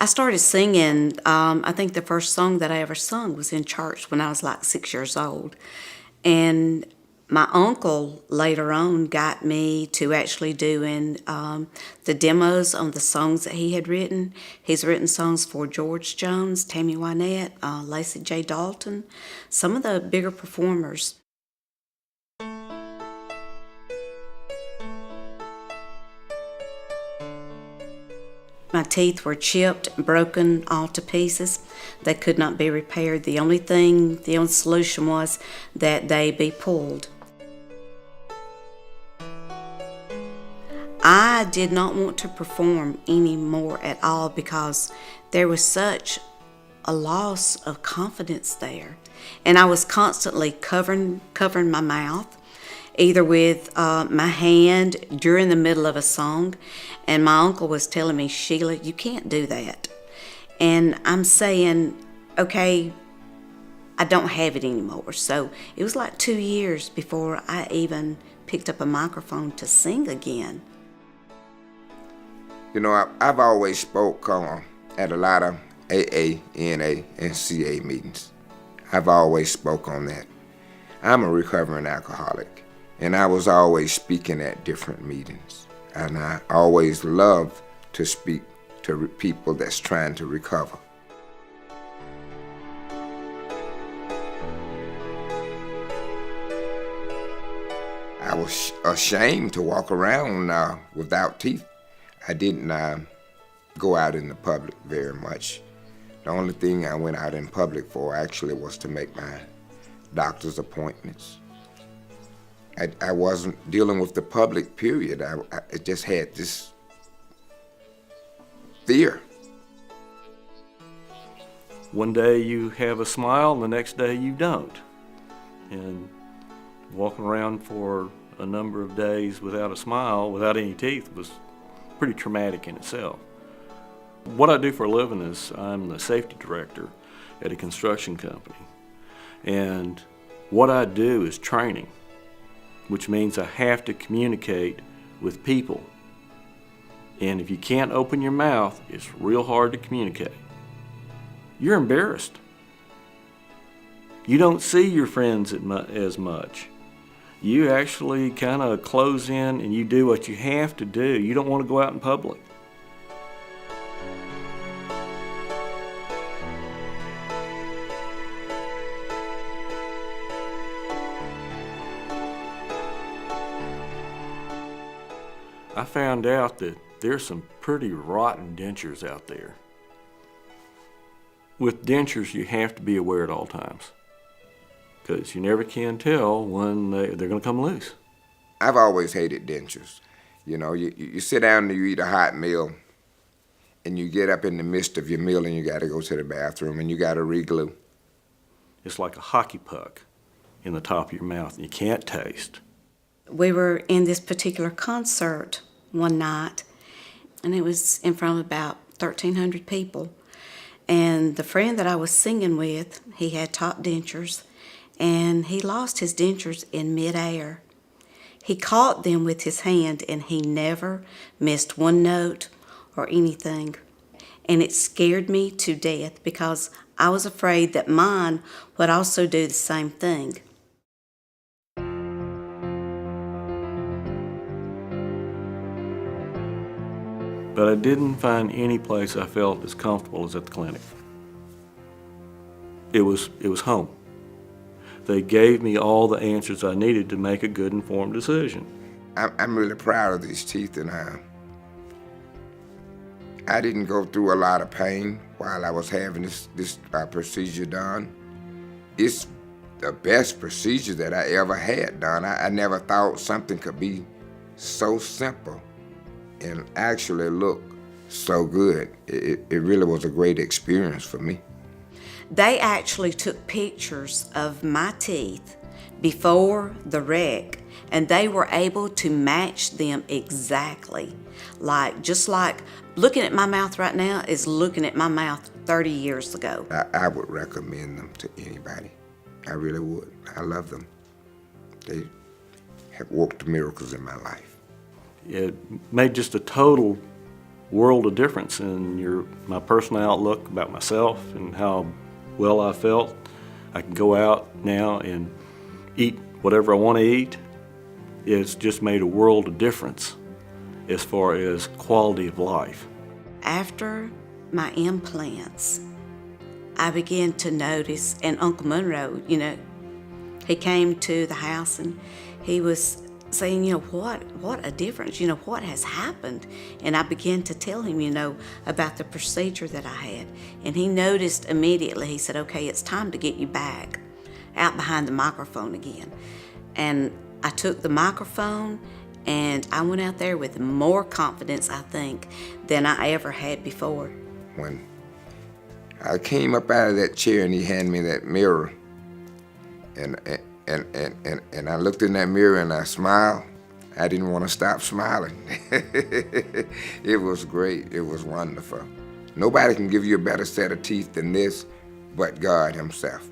I started singing, I think the first song that I ever sung was in church when I was like 6 years old. And my uncle later on got me to actually doing the demos on the songs that he had written. He's written songs for George Jones, Tammy Wynette, Lacey J. Dalton, some of the bigger performers. My teeth were chipped, broken all to pieces. They could not be repaired. The only solution was that they be pulled. I did not want to perform anymore at all because there was such a loss of confidence there. And I was constantly covering my mouth, either with my hand during the middle of a song. And my uncle was telling me, Sheila, you can't do that. And I'm saying, okay, I don't have it anymore. So it was like 2 years before I even picked up a microphone to sing again. You know, I've always spoke at a lot of AA, NA, and CA meetings. I've always spoke on that. I'm a recovering alcoholic, and I was always speaking at different meetings. And I always love to speak to people that's trying to recover. I was ashamed to walk around without teeth. I didn't go out in the public very much. The only thing I went out in public for actually was to make my doctor's appointments. I wasn't dealing with the public, period. I just had this fear. One day you have a smile, and the next day you don't. And walking around for a number of days without a smile, without any teeth, was pretty traumatic in itself. What I do for a living is I'm the safety director at a construction company. And what I do is training, which means I have to communicate with people. And if you can't open your mouth, it's real hard to communicate. You're embarrassed. You don't see your friends as much. You actually kind of close in and you do what you have to do. You don't want to go out in public. I found out that there's some pretty rotten dentures out there. With dentures, you have to be aware at all times, because you never can tell when they're going to come loose. I've always hated dentures. You know, you sit down and you eat a hot meal, and you get up in the midst of your meal and you got to go to the bathroom and you got to re-glue. It's like a hockey puck in the top of your mouth, and you can't taste. We were in this particular concert one night, and it was in front of about 1,300 people. And the friend that I was singing with, he had top dentures, and he lost his dentures in midair. He caught them with his hand, and he never missed one note or anything. And it scared me to death because I was afraid that mine would also do the same thing. But I didn't find any place I felt as comfortable as at the clinic. It was home. They gave me all the answers I needed to make a good informed decision. I'm really proud of these teeth, and I didn't go through a lot of pain while I was having this procedure done. It's the best procedure that I ever had done. I never thought something could be so simple and actually look so good. It really was a great experience for me. They actually took pictures of my teeth before the wreck, and they were able to match them exactly. Just like looking at my mouth right now is looking at my mouth 30 years ago. I would recommend them to anybody. I really would. I love them. They have worked miracles in my life. It made just a total world of difference in my personal outlook about myself and how well I felt. I can go out now and eat whatever I want to eat. It's just made a world of difference as far as quality of life. After my implants, I began to notice, and Uncle Monroe, he came to the house and he was saying, what a difference, what has happened? And I began to tell him, about the procedure that I had. And he noticed immediately, he said, okay, it's time to get you back out behind the microphone again. And I took the microphone and I went out there with more confidence, I think, than I ever had before. When I came up out of that chair and he handed me that mirror, and I looked in that mirror and I smiled, I didn't want to stop smiling. It was great. It was wonderful. Nobody can give you a better set of teeth than this but God himself.